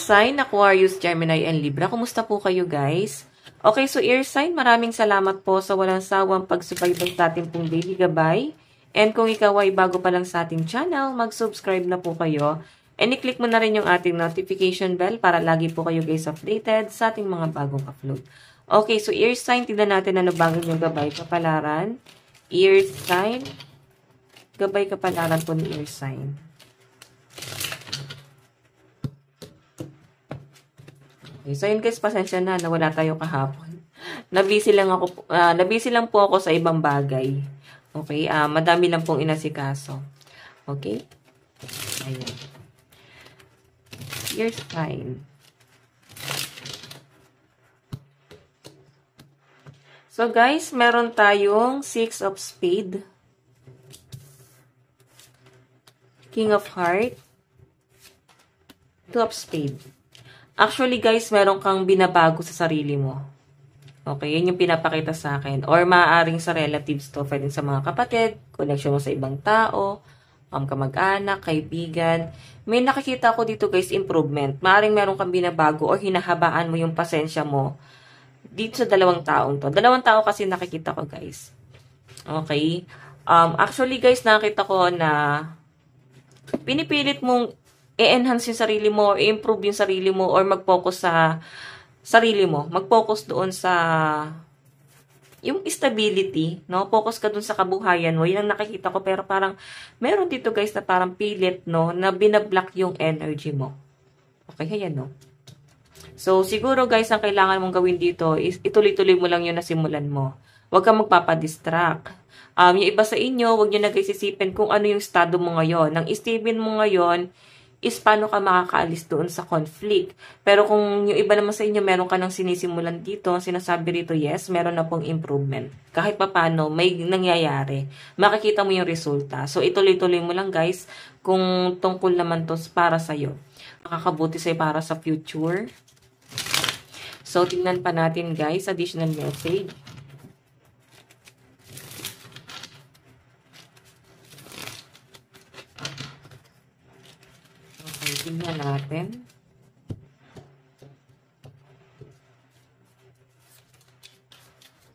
sign, Aquarius, Gemini, and Libra. Kumusta po kayo guys? Okay, so air sign, maraming salamat po sa walang sawang pagsubaybay sa ating pong daily gabay. And kung ikaw ay bago pa lang sa ating channel, mag-subscribe na po kayo. And i-click mo na rin yung ating notification bell para lagi po kayo guys updated sa ating mga bagong upload. Okay, so air sign, tignan natin ano bago yung gabay kapalaran. Air sign, gabay kapalaran po ni air sign. Okay, so yun guys, pasensya na wala tayo kahapon. Nabisi lang po ako sa ibang bagay. Okay, madami lang pong inasikaso. Okay? Ayan. Here's fine. So guys, meron tayong 6 of Spade, King of Heart, 2 of Spade. Actually guys, meron kang binabago sa sarili mo. Okay, yun yung pinapakita sa akin. Or maaaring sa relatives to, pwede sa mga kapatid, connection mo sa ibang tao, kamag-anak, kaibigan. May nakikita ko dito guys, improvement. Maaaring meron kang binabago or hinahabaan mo yung pasensya mo dito sa dalawang taong to. Dalawang tao kasi nakikita ko guys. Okay. Actually guys, nakita ko na pinipilit mong i-enhance yung sarili mo, i-improve yung sarili mo, or mag-focus sa sarili mo. Mag-focus doon sa yung stability, no? Focus ka doon sa kabuhayan mo. Yun ang nakikita ko, pero parang meron dito guys na parang pilit, no? Na binablock yung energy mo. Okay, ayan, no? So, siguro guys, ang kailangan mong gawin dito is ituloy-tuloy mo lang yung nasimulan mo. Huwag kang magpapadistract. Yung iba sa inyo, huwag nyo na guys isipin kung ano yung estado mo ngayon. Nang isipin mo ngayon is paano ka makakaalis doon sa conflict. Pero kung yung iba naman sa inyo, meron ka nang sinisimulan dito, sinasabi rito, yes, meron na pong improvement. Kahit pa paano, may nangyayari. Makikita mo yung resulta. So, ituloy-tuloy mo lang guys, kung tungkol naman to para sa'yo. Makakabuti sa'yo para sa future. So, tingnan pa natin guys, additional message. Tingnan natin.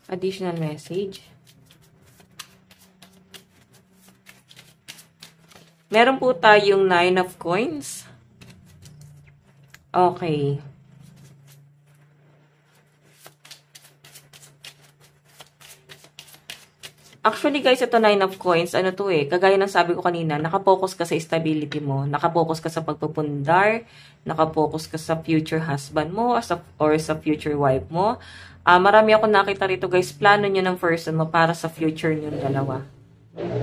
Additional message. Meron po tayong 9 of coins. Okay. Actually guys, ito 9 of coins, ano to kagaya ng sabi ko kanina, nakapokus ka sa stability mo, nakapokus ka sa pagpupundar, nakapokus ka sa future husband mo, or sa future wife mo. Marami ako nakita rito guys, plano nyo ng person mo para sa future nyo dalawa.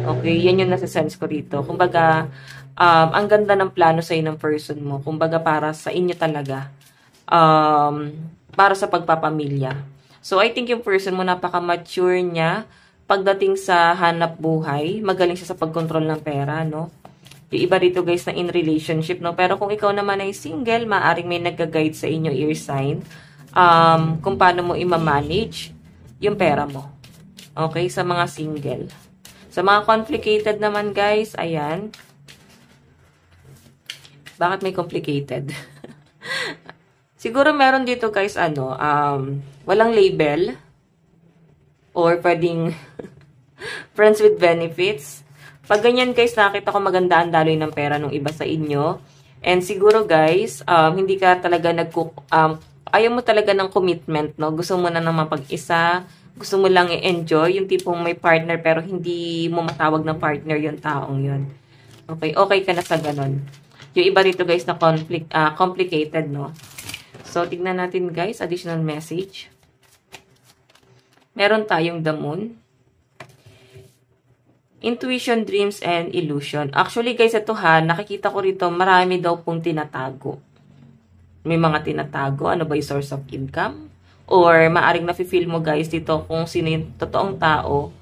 Okay, yan yung nasa-sense ko rito. Kumbaga, ang ganda ng plano sa ng person mo, kumbaga para sa inyo talaga, para sa pagpapamilya. So I think yung person mo, napaka-mature niya, pagdating sa hanap buhay, magaling siya sa pagkontrol ng pera, no? Yung iba rito guys na in relationship, no? Pero kung ikaw naman ay single, maaring may nag-guide sa inyo air sign, kung paano mo i-manage yung pera mo. Okay? Sa mga single. Sa mga complicated naman guys, ayan. Bakit may complicated? Siguro meron dito guys, walang label. Or pwedeng friends with benefits. Pag ganyan guys, nakita ko maganda ang daloy ng pera ng iba sa inyo. And siguro guys, hindi ka talaga ayaw mo talaga ng commitment, no? Gusto mo na naman pag-isa, gusto mo lang i-enjoy, yung tipong may partner pero hindi mo matawag ng partner yung taong yun. Okay, okay ka na sa ganun. Yung iba rito guys na complicated, no? So, tignan natin guys, additional message. Meron tayong the moon. Intuition, dreams, and illusion. Actually, guys, ito nakikita ko rito, marami daw pong tinatago. May mga tinatago. Ano ba yung source of income? Or maaring nafe-feel mo, guys, dito kung sino yung totoong tao.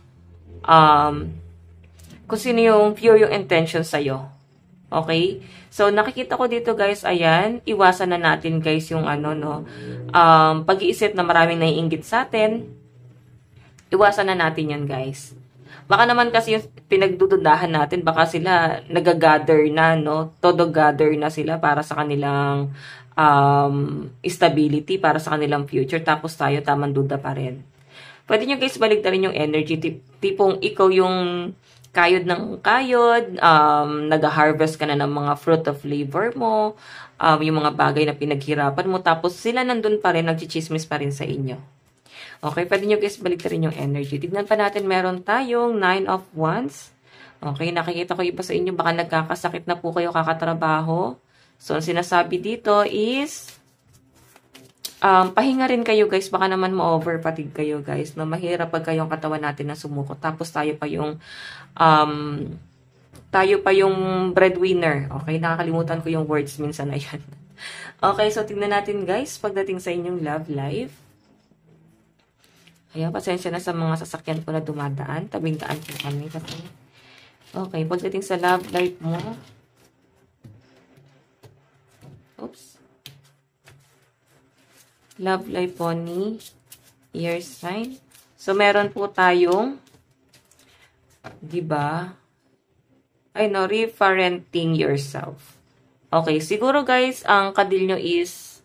Kung sino yung pure yung intention sa'yo. Okay? So, nakikita ko dito, guys, ayan, iwasan na natin, guys, yung pag-iisip na maraming naiinggit sa atin. Iwasan na natin yan, guys. Baka naman kasi yung pinagdududahan natin, baka sila nag-gather na, no? Todo gather na sila para sa kanilang stability para sa kanilang future. Tapos tayo, tamang duda pa rin. Pwede nyo guys baligtarin yung energy. Tipong ikaw yung kayod ng kayod, nag-harvest ka na ng mga fruit of labor mo, yung mga bagay na pinaghirapan mo, tapos sila nandun pa rin, nagchichismis pa rin sa inyo. Okay, pwede nyo guys baligtarin yung energy. Tignan pa natin, meron tayong 9 of Wands. Okay, nakikita ko iba sa inyo, baka nagkakasakit na po kayo kakatrabaho. So, ang sinasabi dito is, pahinga rin kayo guys, baka naman ma-overfatigue kayo guys, no? Mahirap pag kayong katawan natin na sumuko, tapos tayo pa yung breadwinner. Okay, nakakalimutan ko yung words minsan na yan. Okay, so tingnan natin guys, pagdating sa inyong love life. Ayan, pasensya na sa mga sasakyan ko na dumadaan, tabing daan po kami kasi. Okay, pagdating sa love life mo, oops. Love life po ni Air sign. So, meron po tayong, diba? Ay no, reparenting yourself. Okay, siguro guys, ang kadil nyo is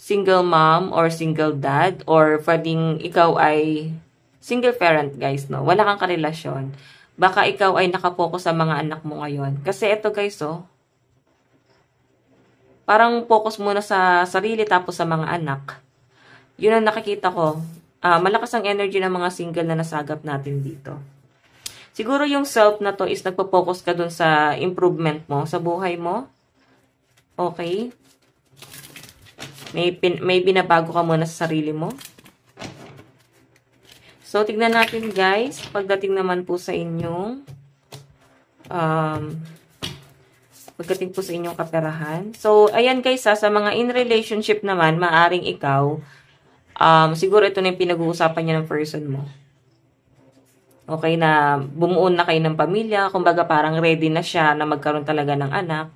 single mom or single dad or pwedeng ikaw ay single parent guys, no? Wala kang karelasyon. Baka ikaw ay nakapokus sa mga anak mo ngayon. Kasi ito guys, oh, parang focus muna sa sarili tapos sa mga anak. Yun ang nakikita ko. Malakas ang energy ng mga single na nasagap natin dito. Siguro yung self na to is nagpo-focus ka dun sa improvement mo, sa buhay mo. Okay? May binabago ka muna sa sarili mo. So, tignan natin guys. Pagdating naman po sa inyong pagdating po sa inyong kaperahan. So, ayan guys, sa mga in relationship naman, maaring ikaw, siguro ito na yung pinag-uusapan niya ng person mo. Okay, na bumuo na kayo ng pamilya, kumbaga parang ready na siya na magkaroon talaga ng anak.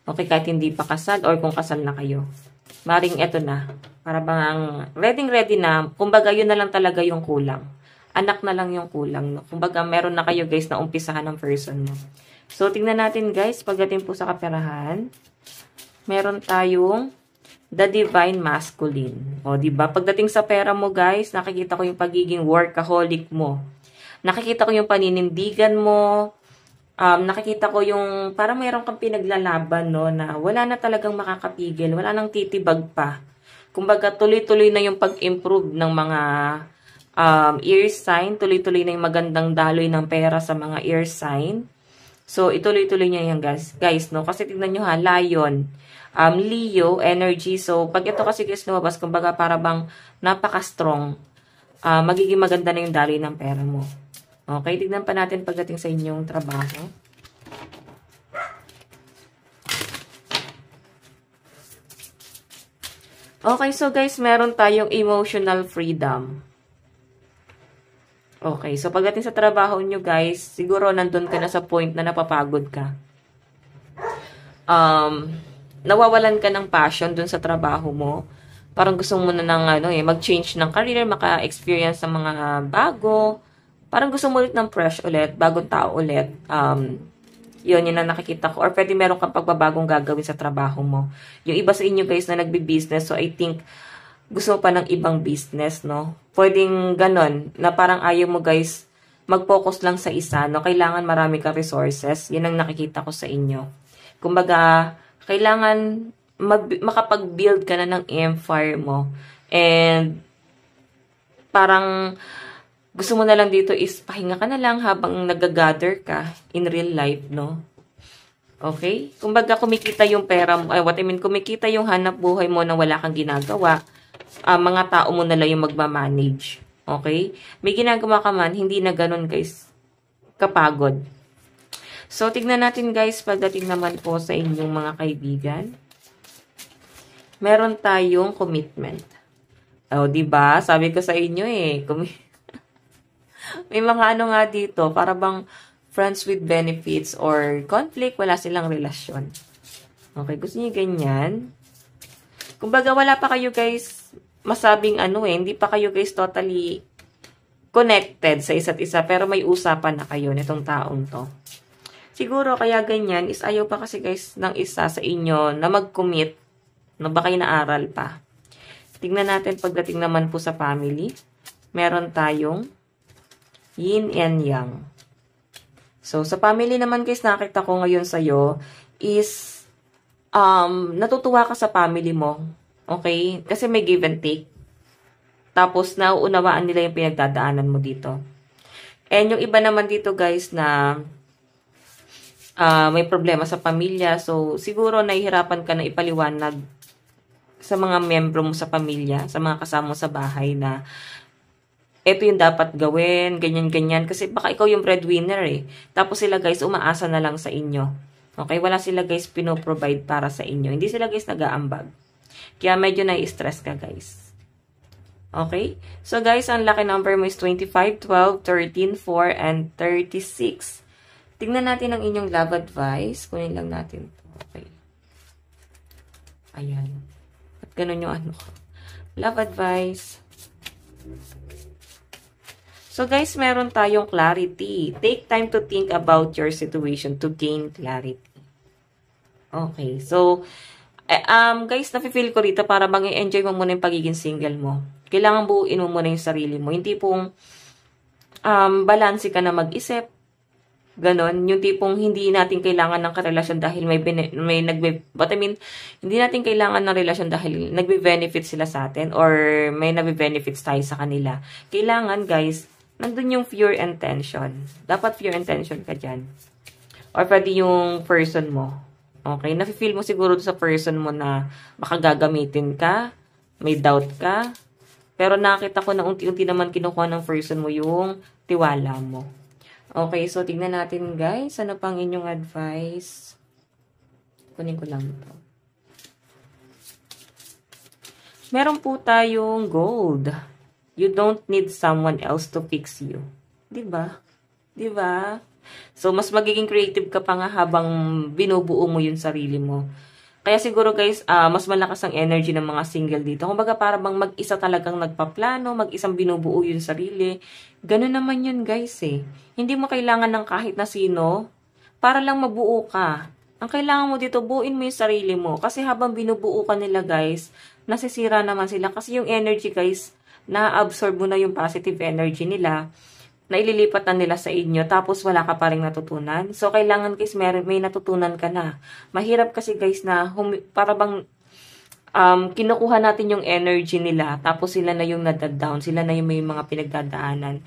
Okay, kahit hindi pa kasal or kung kasal na kayo. Maring ito na. Para bang ready na, kumbaga yun na lang talaga yung kulang. Anak na lang yung kulang. No? Kumbaga meron na kayo guys na umpisahan ng person mo. So, tingnan natin guys, pagdating po sa kaperahan, meron tayong the divine masculine. O, diba? Pagdating sa pera mo guys, nakikita ko yung pagiging workaholic mo. Nakikita ko yung paninindigan mo. Nakikita ko yung parang mayroon kang pinaglalaban, no, na wala na talagang makakapigil, wala nang titibag pa. Kumbaga, tuloy-tuloy na yung pag-improve ng mga ear sign, tuloy-tuloy na yung magandang daloy ng pera sa mga ear sign. So, ituloy-tuloy niya yan, guys, no? Kasi tignan nyo ha, Lion, Leo, energy. So, pag ito kasi guys lumabas, kumbaga para bang napaka-strong, magiging maganda na yung daloy ng pera mo. Okay, tignan pa natin pagdating sa inyong trabaho. Okay, so guys, meron tayong emotional freedom. Okay, so pagdating sa trabaho nyo guys, siguro nandun ka na sa point na napapagod ka. Nawawalan ka ng passion dun sa trabaho mo. Parang gusto mo na ng mag-change ng career, maka-experience ng mga bago. Parang gusto mo ulit ng fresh ulit, bagong tao ulit. Yun ang nakikita ko. Or pwede meron kang pagbabagong gagawin sa trabaho mo. Yung iba sa inyo guys na nagbi-business, so I think gusto mo pa ng ibang business, no? Pwedeng ganon, na parang ayaw mo guys mag-focus lang sa isa, no? Kailangan marami ka resources. Yan ang nakikita ko sa inyo. Kumbaga, kailangan makapag-build ka na ng empire mo. And parang gusto mo na lang dito is pahinga ka na lang habang nag-gather ka in real life, no? Okay? Kumbaga, kumikita yung pera mo, kumikita yung hanap buhay mo na wala kang ginagawa. Mga tao mo na lang yung magmamanage. Okay? May ginagawa ka man, hindi na ganun guys kapagod. So, tignan natin guys, pagdating naman po sa inyong mga kaibigan. Meron tayong commitment. O, diba? Sabi ko sa inyo may mga nga dito, para bang friends with benefits or conflict, wala silang relasyon. Okay, gusto niyo ganyan? Kumbaga, wala pa kayo guys masabing hindi pa kayo guys totally connected sa isa't isa, pero may usapan na kayo nitong taong to. Siguro kaya ganyan is ayaw pa kasi guys ng isa sa inyo na mag-commit Baka inaaral pa. Tingnan natin pagdating naman po sa family. Meron tayong yin and yang. So, sa family naman guys, nakita ko ngayon sa'yo is natutuwa ka sa family mo. Okay? Kasi may give and take. Tapos, nauunawaan nila yung pinagdadaanan mo dito. And yung iba naman dito guys na may problema sa pamilya. So, siguro nahihirapan ka na ipaliwanag sa mga miyembro mo sa pamilya, sa mga kasama mo sa bahay na ito yung dapat gawin, ganyan-ganyan. Kasi baka ikaw yung breadwinner eh. Tapos sila guys, umaasa na lang sa inyo. Okay? Wala sila guys pinoprovide para sa inyo. Hindi sila guys nag-aambag. Kaya medyo nai-stress ka guys. Okay? So guys, ang lucky number mo is 25, 12, 13, 4, and 36. Tingnan natin ang inyong love advice. Kunin lang natin to. Okay. Ayan. At ganun yung ano ko. Love advice. So guys, meron tayong clarity. Take time to think about your situation to gain clarity. Okay. So, guys, nafe-feel ko rito para bang i-enjoy mo muna yung pagiging single mo. Kailangan buuin mo muna yung sarili mo. Yung tipong balanse ka na mag-isip. Ganon. Yung tipong hindi natin kailangan ng karelasyon dahil hindi natin kailangan ng relasyon dahil nagbe-benefit sila sa atin or may nagbe-benefits tayo sa kanila. Kailangan, guys, nandun yung pure intention. Dapat pure intention ka dyan. Or pwede yung person mo. Okay? Nafe-feel mo siguro sa person mo na baka gagamitin ka, may doubt ka. Pero nakita ko na unti-unti naman kinukuha ng person mo yung tiwala mo. Okay, so tingnan natin guys. Ano pang inyong advice? Kunin ko lang ito. Meron po tayong gold. You don't need someone else to fix you. Diba? Diba? So, mas magiging creative ka pa nga habang binubuo mo yung sarili mo. Kaya siguro guys, mas malakas ang energy ng mga single dito. Kumbaga para bang mag-isa talagang nagpaplano, mag-isang binubuo yung sarili. Ganun naman yun guys eh. Hindi mo kailangan ng kahit na sino para lang mabuo ka. Ang kailangan mo dito, buuin mo yung sarili mo. Kasi habang binubuo ka nila guys, nasisira naman sila. Kasi yung energy guys, na-absorb mo na yung positive energy nila, na ililipat na nila sa inyo, tapos wala ka pa rin natutunan. So, kailangan guys, may natutunan ka na. Mahirap kasi guys na, para bang, kinukuha natin yung energy nila, tapos sila na yung nadadown, sila na yung may mga pinagdadaanan.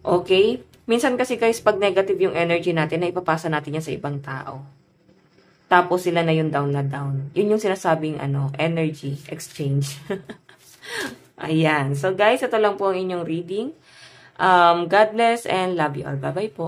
Okay? Minsan kasi guys, pag negative yung energy natin, na ipapasa natin yan sa ibang tao. Tapos sila na yung down na down. Yun yung sinasabing, energy exchange. Ayan. So guys, ito lang po ang inyong reading. God bless and love you all. Bye-bye po.